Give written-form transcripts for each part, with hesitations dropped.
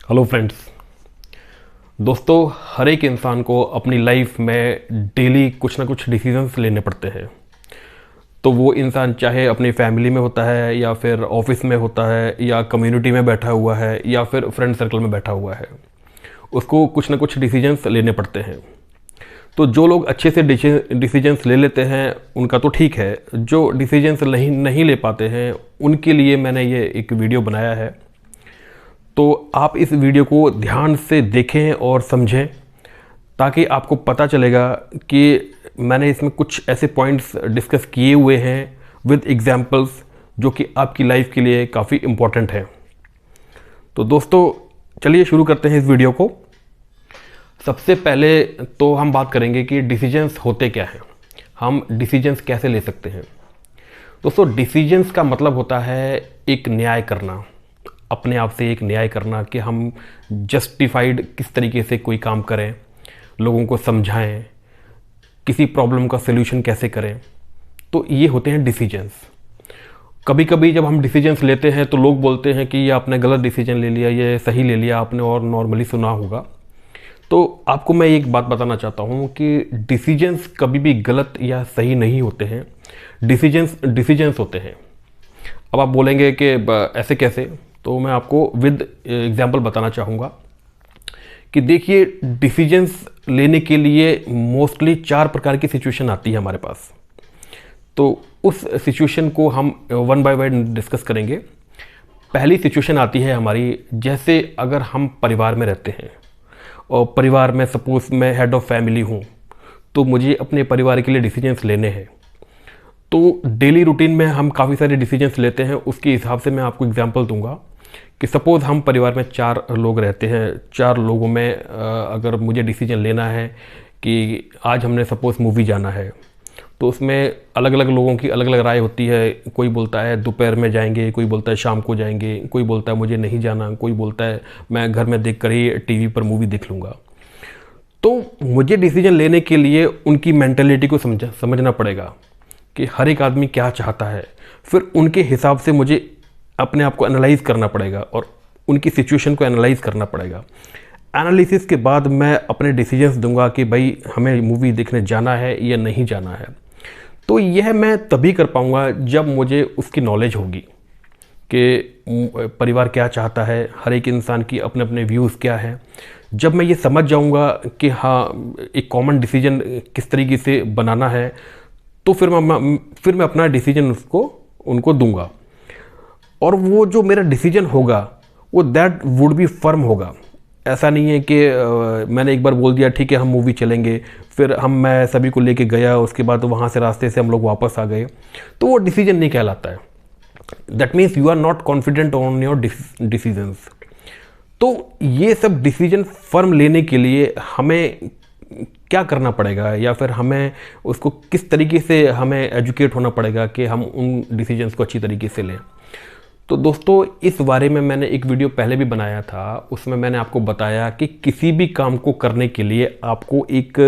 Hello friends. दोस्तों, हर एक इंसान को अपनी लाइफ में डेली कुछ ना कुछ डिसीजंस लेने पड़ते हैं। तो वो इंसान चाहे अपनी फैमिली में होता है या फिर ऑफिस में होता है या कम्युनिटी में बैठा हुआ है या फिर फ्रेंड सर्कल में बैठा हुआ है, उसको कुछ ना कुछ डिसीजंस लेने पड़ते हैं। तो जो लोग अच्छे से डिसीजंस ले लेते हैं उनका तो ठीक है, जो डिसीजंस नहीं ले पाते हैं उनके लिए मैंने ये एक वीडियो बनाया है। तो आप इस वीडियो को ध्यान से देखें और समझें ताकि आपको पता चलेगा कि मैंने इसमें कुछ ऐसे पॉइंट्स डिस्कस किए हुए हैं विद एग्जांपल्स जो कि आपकी लाइफ के लिए काफ़ी इम्पोर्टेंट है। तो दोस्तों, चलिए शुरू करते हैं इस वीडियो को। सबसे पहले तो हम बात करेंगे कि डिसीजंस होते क्या हैं, हम डिसीजंस कैसे ले सकते हैं। दोस्तों, डिसीजंस का मतलब होता है एक न्याय करना, अपने आप से एक न्याय करना कि हम जस्टिफाइड किस तरीके से कोई काम करें, लोगों को समझाएं, किसी प्रॉब्लम का सलूशन कैसे करें। तो ये होते हैं डिसीजंस। कभी कभी जब हम डिसीजंस लेते हैं तो लोग बोलते हैं कि ये आपने गलत डिसीजन ले लिया, ये सही ले लिया आपने और नॉर्मली सुना होगा। तो आपको मैं एक बात बताना चाहता हूँ कि डिसीजंस कभी भी गलत या सही नहीं होते हैं। डिसीजंस होते हैं। अब आप बोलेंगे कि ऐसे कैसे, तो मैं आपको विद एग्जांपल बताना चाहूँगा कि देखिए, डिसीजंस लेने के लिए मोस्टली 4 प्रकार की सिचुएशन आती है हमारे पास। तो उस सिचुएशन को हम वन बाय वन डिस्कस करेंगे। पहली सिचुएशन आती है हमारी, जैसे अगर हम परिवार में रहते हैं और परिवार में सपोज मैं हेड ऑफ फैमिली हूँ, तो मुझे अपने परिवार के लिए डिसीजंस लेने हैं। तो डेली रूटीन में हम काफ़ी सारे डिसीजंस लेते हैं। उसके हिसाब से मैं आपको एग्जांपल दूंगा कि सपोज़ हम परिवार में 4 लोग रहते हैं। 4 लोगों में अगर मुझे डिसीजन लेना है कि आज हमने सपोज़ मूवी जाना है, तो उसमें अलग अलग लोगों की अलग अलग राय होती है। कोई बोलता है दोपहर में जाएंगे, कोई बोलता है शाम को जाएंगे, कोई बोलता है मुझे नहीं जाना, कोई बोलता है मैं घर में देख कर ही टीवी पर मूवी देख लूँगा। तो मुझे डिसीजन लेने के लिए उनकी मेंटेलिटी को समझना पड़ेगा कि हर एक आदमी क्या चाहता है। फिर उनके हिसाब से मुझे अपने आप को एनालाइज करना पड़ेगा और उनकी सिचुएशन को एनालाइज करना पड़ेगा। एनालिसिस के बाद मैं अपने डिसीजंस दूंगा कि भाई हमें मूवी देखने जाना है या नहीं जाना है। तो यह मैं तभी कर पाऊंगा जब मुझे उसकी नॉलेज होगी कि परिवार क्या चाहता है, हर एक इंसान की अपने अपने व्यूज़ क्या है। जब मैं ये समझ जाऊंगा कि हाँ, एक कॉमन डिसीजन किस तरीके से बनाना है, तो फिर मैं अपना डिसीजन उनको दूंगा। और वो जो मेरा डिसीजन होगा वो दैट वुड बी फर्म होगा। ऐसा नहीं है कि मैंने एक बार बोल दिया ठीक है हम मूवी चलेंगे, फिर मैं सभी को लेके गया, उसके बाद वहाँ से रास्ते से हम लोग वापस आ गए, तो वो डिसीजन नहीं कहलाता है। That means you are not confident on your decisions. तो ये सब डिसीजन फर्म लेने के लिए हमें क्या करना पड़ेगा या फिर हमें उसको किस तरीके से हमें एजुकेट होना पड़ेगा कि हम उन डिसीजंस को अच्छी तरीके से लें। तो दोस्तों, इस बारे में मैंने एक वीडियो पहले भी बनाया था। उसमें मैंने आपको बताया कि किसी भी काम को करने के लिए आपको एक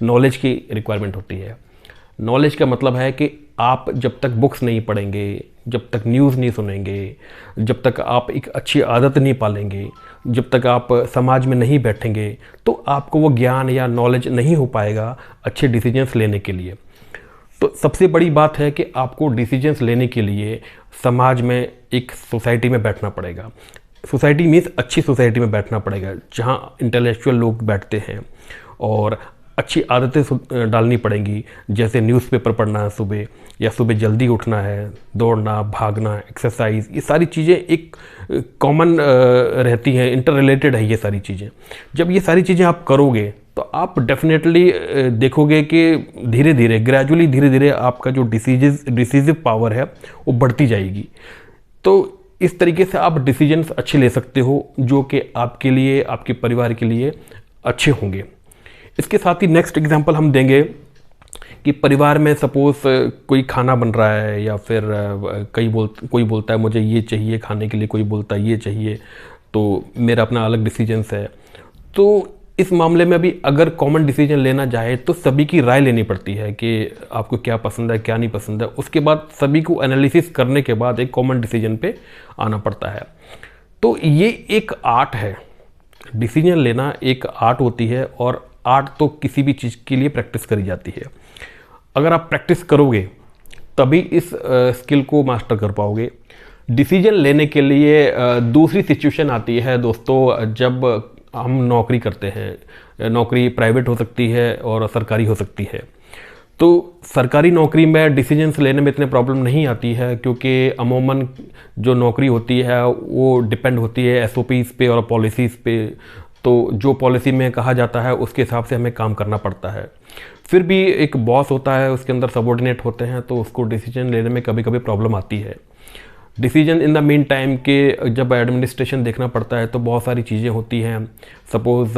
नॉलेज की रिक्वायरमेंट होती है। नॉलेज का मतलब है कि आप जब तक बुक्स नहीं पढ़ेंगे, जब तक न्यूज़ नहीं सुनेंगे, जब तक आप एक अच्छी आदत नहीं पालेंगे, जब तक आप समाज में नहीं बैठेंगे, तो आपको वो ज्ञान या नॉलेज नहीं हो पाएगा अच्छे डिसीजंस लेने के लिए। तो सबसे बड़ी बात है कि आपको डिसीजंस लेने के लिए समाज में, एक सोसाइटी में बैठना पड़ेगा। सोसाइटी मीन्स अच्छी सोसाइटी में बैठना पड़ेगा जहाँ इंटेलेक्चुअल लोग बैठते हैं, और अच्छी आदतें डालनी पड़ेंगी, जैसे न्यूज़पेपर पढ़ना है सुबह, या सुबह जल्दी उठना है, दौड़ना, भागना, एक्सरसाइज। ये सारी चीज़ें एक कॉमन रहती हैं, इंटर रिलेटेड है ये सारी चीज़ें। जब ये सारी चीज़ें आप करोगे तो आप डेफिनेटली देखोगे कि धीरे धीरे आपका जो डिसीजिव पावर है वो बढ़ती जाएगी। तो इस तरीके से आप डिसीजंस अच्छे ले सकते हो जो कि आपके लिए, आपके परिवार के लिए अच्छे होंगे। इसके साथ ही नेक्स्ट एग्जांपल हम देंगे कि परिवार में सपोज कोई खाना बन रहा है, या फिर कोई बोलता है मुझे ये चाहिए खाने के लिए, कोई बोलता है ये चाहिए, तो मेरा अपना अलग डिसीजंस है। तो इस मामले में भी अगर कॉमन डिसीजन लेना चाहे तो सभी की राय लेनी पड़ती है कि आपको क्या पसंद है, क्या नहीं पसंद है। उसके बाद सभी को एनालिसिस करने के बाद एक कॉमन डिसीजन पे आना पड़ता है। तो ये एक आर्ट है, डिसीजन लेना एक आर्ट होती है, और आर्ट तो किसी भी चीज़ के लिए प्रैक्टिस करी जाती है। अगर आप प्रैक्टिस करोगे तभी इस स्किल को मास्टर कर पाओगे। डिसीजन लेने के लिए दूसरी सिचुएशन आती है दोस्तों, जब हम नौकरी करते हैं। नौकरी प्राइवेट हो सकती है और सरकारी हो सकती है। तो सरकारी नौकरी में डिसीजंस लेने में इतने प्रॉब्लम नहीं आती है, क्योंकि अमूमन जो नौकरी होती है वो डिपेंड होती है एसओपीज़ पे और पॉलिसीज़ पे। तो जो पॉलिसी में कहा जाता है उसके हिसाब से हमें काम करना पड़ता है। फिर भी एक बॉस होता है, उसके अंदर सबॉर्डिनेट होते हैं, तो उसको डिसीजन लेने में कभी कभी प्रॉब्लम आती है। Decision in the mean time के जब एडमिनिस्ट्रेशन देखना पड़ता है तो बहुत सारी चीज़ें होती हैं। सपोज़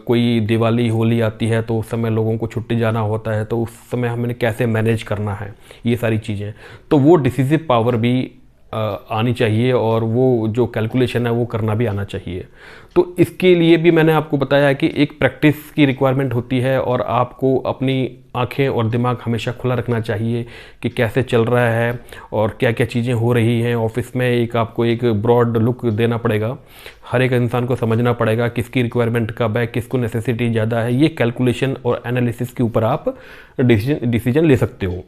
कोई दिवाली होली आती है तो उस समय लोगों को छुट्टी जाना होता है, तो उस समय हमें कैसे मैनेज करना है, ये सारी चीज़ें। तो वो डिसीसिव पावर भी आनी चाहिए, और वो जो कैलकुलेशन है वो करना भी आना चाहिए। तो इसके लिए भी मैंने आपको बताया कि एक प्रैक्टिस की रिक्वायरमेंट होती है, और आपको अपनी आंखें और दिमाग हमेशा खुला रखना चाहिए कि कैसे चल रहा है और क्या क्या चीज़ें हो रही हैं ऑफिस में। एक आपको एक ब्रॉड लुक देना पड़ेगा, हर एक इंसान को समझना पड़ेगा किसकी रिक्वायरमेंट कब है, किसको नेसेसिटी ज़्यादा है। ये कैलकुलेशन और एनालिसिस के ऊपर आप डिसीजन ले सकते हो।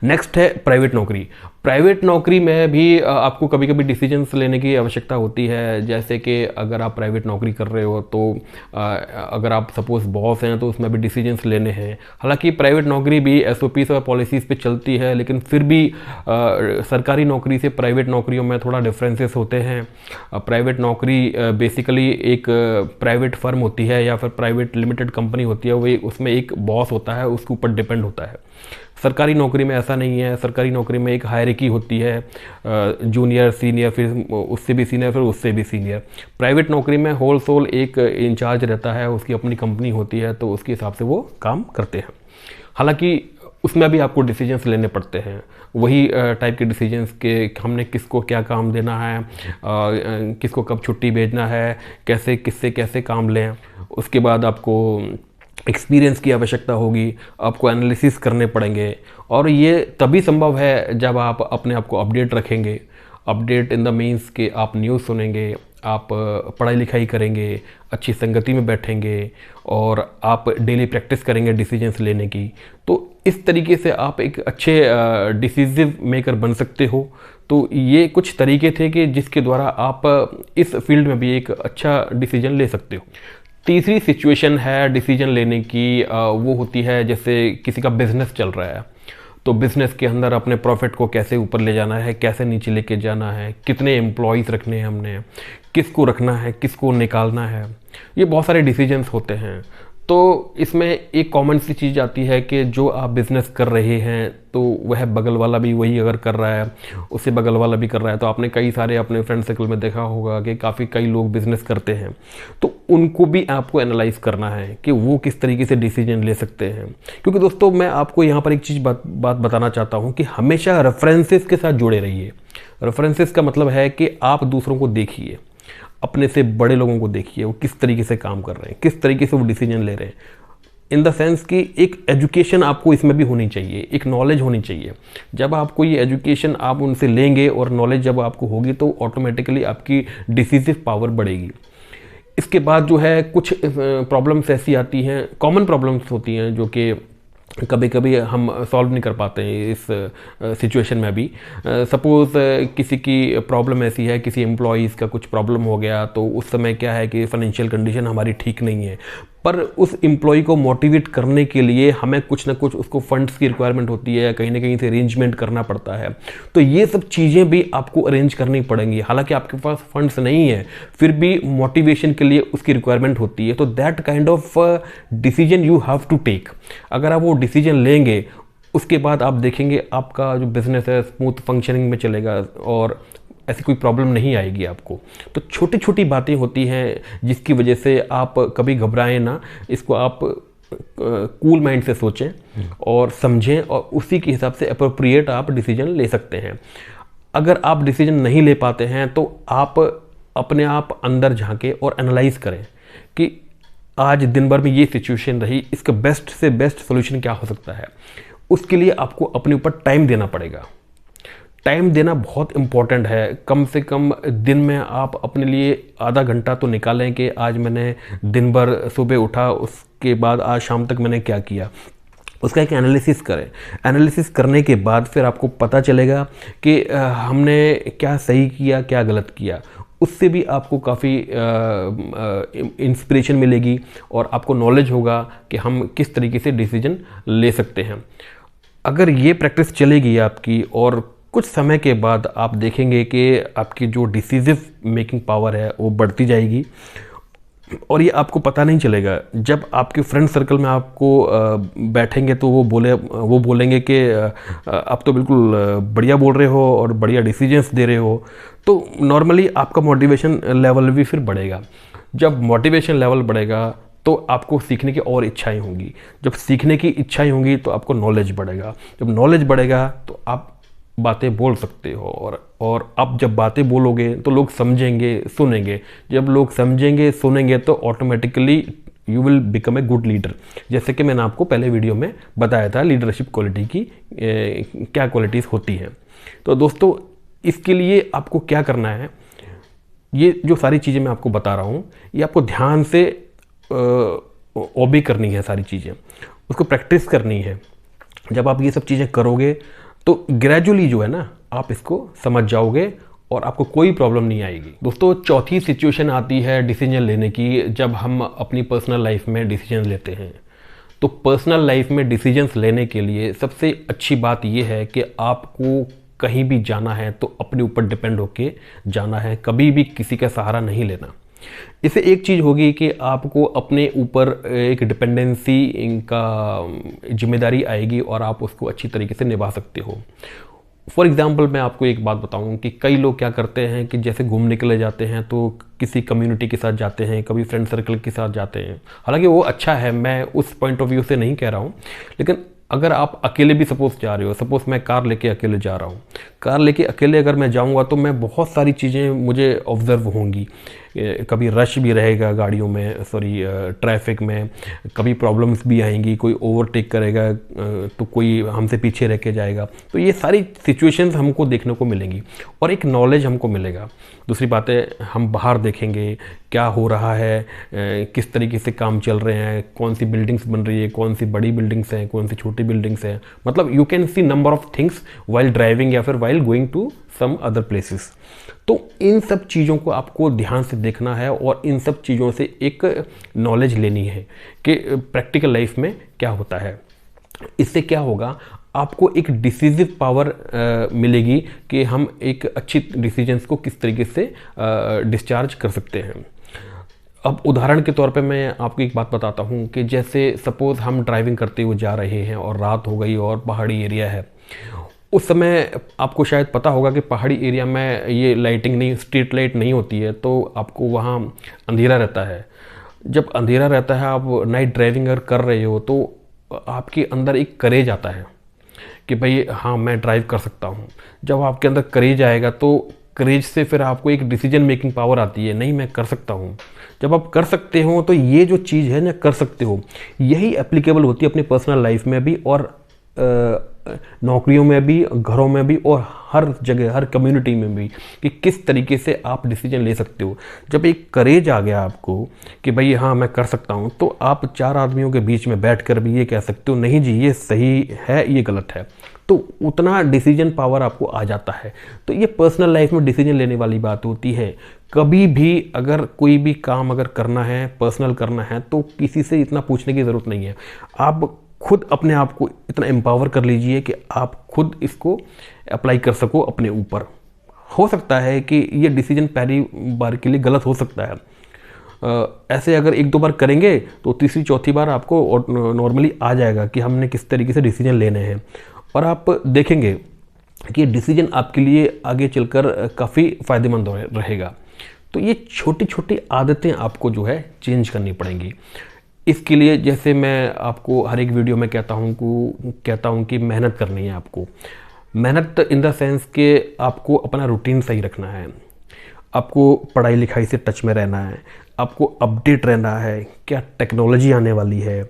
नेक्स्ट है प्राइवेट नौकरी। प्राइवेट नौकरी में भी आपको कभी कभी डिसीजंस लेने की आवश्यकता होती है। जैसे कि अगर आप प्राइवेट नौकरी कर रहे हो तो अगर आप सपोज बॉस हैं तो उसमें भी डिसीजंस लेने हैं। हालांकि प्राइवेट नौकरी भी एसओपीज और पॉलिसीज़ पे चलती है, लेकिन फिर भी सरकारी नौकरी से प्राइवेट नौकरियों में थोड़ा डिफरेंसेस होते हैं। प्राइवेट नौकरी बेसिकली एक प्राइवेट फर्म होती है या फिर प्राइवेट लिमिटेड कंपनी होती है, वो उसमें एक बॉस होता है, उसके ऊपर डिपेंड होता है। सरकारी नौकरी में ऐसा नहीं है। सरकारी नौकरी में एक हायरार्की होती है, जूनियर, सीनियर, फिर उससे भी सीनियर, फिर उससे भी सीनियर। प्राइवेट नौकरी में होल सोल एक इंचार्ज रहता है, उसकी अपनी कंपनी होती है, तो उसके हिसाब से वो काम करते हैं। हालांकि उसमें भी आपको डिसीजंस लेने पड़ते हैं, वही टाइप के डिसीजंस के हमने किसको क्या काम देना है, किसको कब छुट्टी भेजना है, कैसे किससे कैसे काम लें। उसके बाद आपको एक्सपीरियंस की आवश्यकता होगी, आपको एनालिसिस करने पड़ेंगे, और ये तभी संभव है जब आप अपने आप को अपडेट रखेंगे। अपडेट इन द मीन्स कि आप न्यूज़ सुनेंगे, आप पढ़ाई लिखाई करेंगे, अच्छी संगति में बैठेंगे, और आप डेली प्रैक्टिस करेंगे डिसीजंस लेने की। तो इस तरीके से आप एक अच्छे डिसीजिव मेकर बन सकते हो। तो ये कुछ तरीके थे कि जिसके द्वारा आप इस फील्ड में भी एक अच्छा डिसीजन ले सकते हो। तीसरी सिचुएशन है डिसीजन लेने की, वो होती है जैसे किसी का बिजनेस चल रहा है, तो बिजनेस के अंदर अपने प्रॉफिट को कैसे ऊपर ले जाना है, कैसे नीचे लेके जाना है, कितने एम्प्लॉयज़ रखने हैं हमने, किसको रखना है, किसको निकालना है। ये बहुत सारे डिसीजंस होते हैं। तो इसमें एक कॉमन सी चीज़ आती है कि जो आप बिज़नेस कर रहे हैं तो वह बगल वाला भी वही अगर कर रहा है, उससे बगल वाला भी कर रहा है। तो आपने कई सारे अपने फ्रेंड सर्कल में देखा होगा कि कई लोग बिज़नेस करते हैं, तो उनको भी आपको एनालाइज करना है कि वो किस तरीके से डिसीजन ले सकते हैं। क्योंकि दोस्तों मैं आपको यहाँ पर एक चीज़ बात बताना चाहता हूँ कि हमेशा रेफरेंसेस के साथ जुड़े रहिए। रेफरेंसेस का मतलब है कि आप दूसरों को देखिए, अपने से बड़े लोगों को देखिए, वो किस तरीके से काम कर रहे हैं, किस तरीके से वो डिसीजन ले रहे हैं। इन द सेंस कि एक एजुकेशन आपको इसमें भी होनी चाहिए, एक नॉलेज होनी चाहिए। जब आपको ये एजुकेशन आप उनसे लेंगे और नॉलेज जब आपको होगी तो ऑटोमेटिकली आपकी डिसीसिव पावर बढ़ेगी। इसके बाद जो है कुछ प्रॉब्लम्स ऐसी आती हैं, कॉमन प्रॉब्लम्स होती हैं जो कि कभी कभी हम सॉल्व नहीं कर पाते हैं इस सिचुएशन में भी। सपोज़ किसी की प्रॉब्लम ऐसी है, किसी एम्प्लॉइज़ का कुछ प्रॉब्लम हो गया, तो उस समय क्या है कि फाइनेंशियल कंडीशन हमारी ठीक नहीं है, पर उस एम्प्लॉय को मोटिवेट करने के लिए हमें कुछ ना कुछ उसको फंड्स की रिक्वायरमेंट होती है, कहीं ना कहीं से अरेंजमेंट करना पड़ता है। तो ये सब चीज़ें भी आपको अरेंज करनी पड़ेंगी। हालांकि आपके पास फंड्स नहीं है, फिर भी मोटिवेशन के लिए उसकी रिक्वायरमेंट होती है। तो that kind of decision you have to take. अगर आप वो डिसीजन लेंगे, उसके बाद आप देखेंगे आपका जो बिजनेस है स्मूथ फंक्शनिंग में चलेगा और ऐसी कोई प्रॉब्लम नहीं आएगी आपको। तो छोटी छोटी बातें होती हैं जिसकी वजह से आप कभी घबराएं ना, इसको आप कूल माइंड से सोचें और समझें, और उसी के हिसाब से अप्रोप्रिएट आप डिसीजन ले सकते हैं। अगर आप डिसीजन नहीं ले पाते हैं तो आप अपने आप अंदर झांकें और एनालाइज करें कि आज दिन भर में ये सिचुएशन रही, इसका बेस्ट से बेस्ट सोल्यूशन क्या हो सकता है। उसके लिए आपको अपने ऊपर टाइम देना पड़ेगा। टाइम देना बहुत इम्पॉर्टेंट है। कम से कम दिन में आप अपने लिए आधा घंटा तो निकालें कि आज मैंने दिन भर सुबह उठा, उसके बाद आज शाम तक मैंने क्या किया, उसका एक एनालिसिस करें। एनालिसिस करने के बाद फिर आपको पता चलेगा कि हमने क्या सही किया, क्या गलत किया। उससे भी आपको काफ़ी इंस्पिरेशन मिलेगी और आपको नॉलेज होगा कि हम किस तरीके से डिसीजन ले सकते हैं। अगर ये प्रैक्टिस चलेगी आपकी, और कुछ समय के बाद आप देखेंगे कि आपकी जो डिसीजिव मेकिंग पावर है वो बढ़ती जाएगी, और ये आपको पता नहीं चलेगा। जब आपके फ्रेंड सर्कल में आपको बैठेंगे तो वो बोलेंगे कि आप तो बिल्कुल बढ़िया बोल रहे हो और बढ़िया डिसीजंस दे रहे हो, तो नॉर्मली आपका मोटिवेशन लेवल भी फिर बढ़ेगा। जब मोटिवेशन लेवल बढ़ेगा तो आपको सीखने की और इच्छाएं होंगी। जब सीखने की इच्छाएं होंगी तो आपको नॉलेज बढ़ेगा। जब नॉलेज बढ़ेगा तो आप बातें बोल सकते हो, और आप जब बातें बोलोगे तो लोग समझेंगे, सुनेंगे। जब लोग समझेंगे, सुनेंगे तो automatically you will become a good leader. जैसे कि मैंने आपको पहले वीडियो में बताया था लीडरशिप क्वालिटी की क्या क्वालिटीज़ होती हैं। तो दोस्तों, इसके लिए आपको क्या करना है, ये जो सारी चीज़ें मैं आपको बता रहा हूँ, ये आपको ध्यान से ओबे करनी है, सारी चीज़ें उसको प्रैक्टिस करनी है। जब आप ये सब चीज़ें करोगे तो ग्रेजुअली जो है ना, आप इसको समझ जाओगे और आपको कोई प्रॉब्लम नहीं आएगी। दोस्तों, चौथी सिचुएशन आती है डिसीजन लेने की, जब हम अपनी पर्सनल लाइफ में डिसीजन लेते हैं। तो पर्सनल लाइफ में डिसीजंस लेने के लिए सबसे अच्छी बात यह है कि आपको कहीं भी जाना है तो अपने ऊपर डिपेंड होके जाना है, कभी भी किसी का सहारा नहीं लेना। इससे एक चीज़ होगी कि आपको अपने ऊपर एक डिपेंडेंसी का जिम्मेदारी आएगी और आप उसको अच्छी तरीके से निभा सकते हो। फॉर एग्ज़ाम्पल, मैं आपको एक बात बताऊं कि कई लोग क्या करते हैं कि जैसे घूमने के लिए जाते हैं तो किसी कम्युनिटी के साथ जाते हैं, कभी फ्रेंड सर्कल के साथ जाते हैं। हालांकि वो अच्छा है, मैं उस पॉइंट ऑफ व्यू से नहीं कह रहा हूँ, लेकिन अगर आप अकेले भी सपोज़ जा रहे हो, सपोज़ मैं कार लेके अकेले जा रहा हूँ, कार लेके अकेले अगर मैं जाऊँगा तो मैं बहुत सारी चीज़ें मुझे ऑब्ज़र्व होंगी। कभी रश भी रहेगा गाड़ियों में, ट्रैफिक में, कभी प्रॉब्लम्स भी आएंगी, कोई ओवरटेक करेगा तो कोई हमसे पीछे रह के जाएगा। तो ये सारी सिचुएशंस हमको देखने को मिलेंगी और एक नॉलेज हमको मिलेगा। दूसरी बात है, हम बाहर देखेंगे क्या हो रहा है, किस तरीके से काम चल रहे हैं, कौन सी बिल्डिंग्स बन रही है, कौन सी बड़ी बिल्डिंग्स हैं, कौन सी छोटी बिल्डिंग्स हैं। मतलब you can see number of things while driving या फिर while going to some other places. तो इन सब चीज़ों को आपको ध्यान से देखना है और इन सब चीज़ों से एक नॉलेज लेनी है कि प्रैक्टिकल लाइफ में क्या होता है। इससे क्या होगा, आपको एक डिसीजिव पावर मिलेगी कि हम एक अच्छी डिसीजंस को किस तरीके से डिस्चार्ज कर सकते हैं। अब उदाहरण के तौर पे मैं आपको एक बात बताता हूँ कि जैसे सपोज़ हम ड्राइविंग करते हुए जा रहे हैं और रात हो गई और पहाड़ी एरिया है। उस समय आपको शायद पता होगा कि पहाड़ी एरिया में ये लाइटिंग नहीं, स्ट्रीट लाइट नहीं होती है, तो आपको वहाँ अंधेरा रहता है। जब अंधेरा रहता है, आप नाइट ड्राइविंग अगर कर रहे हो तो आपके अंदर एक करेज आता है कि भाई हाँ, मैं ड्राइव कर सकता हूँ। जब आपके अंदर करेज आएगा तो करेज से फिर आपको एक डिसीजन मेकिंग पावर आती है, नहीं मैं कर सकता हूँ। जब आप कर सकते हो तो ये जो चीज़ है ना, कर सकते हो, यही एप्लीकेबल होती है अपनी पर्सनल लाइफ में भी और नौकरियों में भी, घरों में भी और हर जगह, हर कम्युनिटी में भी, कि किस तरीके से आप डिसीजन ले सकते हो। जब एक करेज आ गया आपको कि भाई हाँ मैं कर सकता हूँ, तो आप चार आदमियों के बीच में बैठकर भी ये कह सकते हो नहीं जी ये सही है, ये गलत है। तो उतना डिसीजन पावर आपको आ जाता है। तो ये पर्सनल लाइफ में डिसीजन लेने वाली बात होती है। कभी भी अगर कोई भी काम अगर करना है, पर्सनल करना है, तो किसी से इतना पूछने की ज़रूरत नहीं है। आप खुद अपने आप को इतना एम्पावर कर लीजिए कि आप खुद इसको अप्लाई कर सको अपने ऊपर। हो सकता है कि ये डिसीजन पहली बार के लिए गलत हो सकता है, ऐसे अगर एक दो बार करेंगे तो तीसरी चौथी बार आपको नॉर्मली आ जाएगा कि हमने किस तरीके से डिसीजन लेने हैं, और आप देखेंगे कि डिसीजन आपके लिए आगे चलकर काफ़ी फ़ायदेमंद रहेगा। तो ये छोटी छोटी आदतें आपको जो है चेंज करनी पड़ेंगी। इसके लिए जैसे मैं आपको हर एक वीडियो में कहता हूँ कि मेहनत करनी है आपको। मेहनत इन द सेंस कि आपको अपना रूटीन सही रखना है, आपको पढ़ाई लिखाई से टच में रहना है, आपको अपडेट रहना है, क्या टेक्नोलॉजी आने वाली है,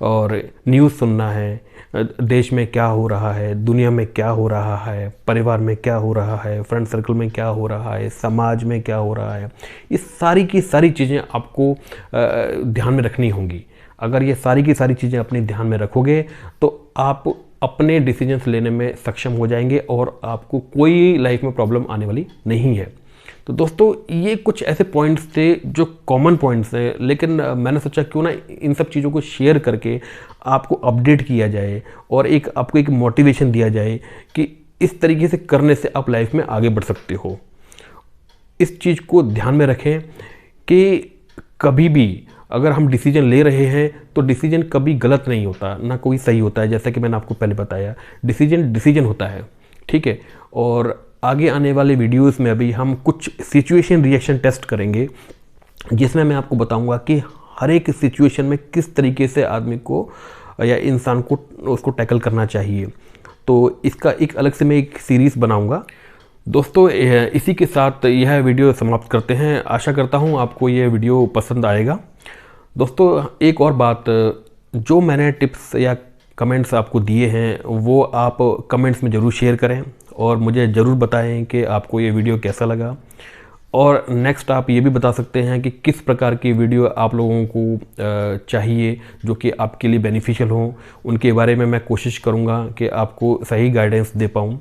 और न्यूज़ सुनना है, देश में क्या हो रहा है, दुनिया में क्या हो रहा है, परिवार में क्या हो रहा है, फ्रेंड सर्कल में क्या हो रहा है, समाज में क्या हो रहा है, ये सारी की सारी चीज़ें आपको ध्यान में रखनी होंगी। अगर ये सारी की सारी चीज़ें अपने ध्यान में रखोगे तो आप अपने डिसीजंस लेने में सक्षम हो जाएंगे और आपको कोई लाइफ में प्रॉब्लम आने वाली नहीं है। तो दोस्तों ये कुछ ऐसे पॉइंट्स थे जो कॉमन पॉइंट्स हैं, लेकिन मैंने सोचा क्यों ना इन सब चीज़ों को शेयर करके आपको अपडेट किया जाए और आपको एक मोटिवेशन दिया जाए कि इस तरीके से करने से आप लाइफ में आगे बढ़ सकते हो। इस चीज़ को ध्यान में रखें कि कभी भी अगर हम डिसीजन ले रहे हैं तो डिसीजन कभी गलत नहीं होता, ना कोई सही होता है। जैसा कि मैंने आपको पहले बताया, डिसीजन होता है, ठीक है। और आगे आने वाले वीडियोस में अभी हम कुछ सिचुएशन रिएक्शन टेस्ट करेंगे, जिसमें मैं आपको बताऊंगा कि हर एक सिचुएशन में किस तरीके से आदमी को या इंसान को उसको टैकल करना चाहिए। तो इसका एक अलग से मैं एक सीरीज़ बनाऊंगा। दोस्तों इसी के साथ यह वीडियो समाप्त करते हैं। आशा करता हूं आपको यह वीडियो पसंद आएगा। दोस्तों एक और बात, जो मैंने टिप्स या कमेंट्स आपको दिए हैं वो आप कमेंट्स में ज़रूर शेयर करें और मुझे ज़रूर बताएं कि आपको ये वीडियो कैसा लगा। और नेक्स्ट आप ये भी बता सकते हैं कि किस प्रकार की वीडियो आप लोगों को चाहिए जो कि आपके लिए बेनिफिशियल हो। उनके बारे में मैं कोशिश करूँगा कि आपको सही गाइडेंस दे पाऊँ।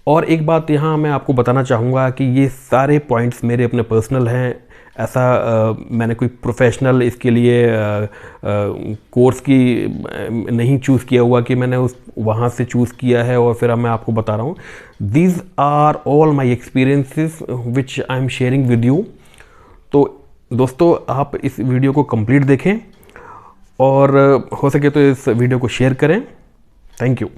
और एक बात यहाँ मैं आपको बताना चाहूँगा कि ये सारे पॉइंट्स मेरे अपने पर्सनल हैं। ऐसा मैंने कोई प्रोफेशनल इसके लिए कोर्स की नहीं चूज़ किया हुआ कि मैंने वहाँ से चूज़ किया है और फिर अब मैं आपको बता रहा हूँ। These are all my experiences which I am sharing with you. तो दोस्तों आप इस वीडियो को कंप्लीट देखें और हो सके तो इस वीडियो को शेयर करें। Thank you.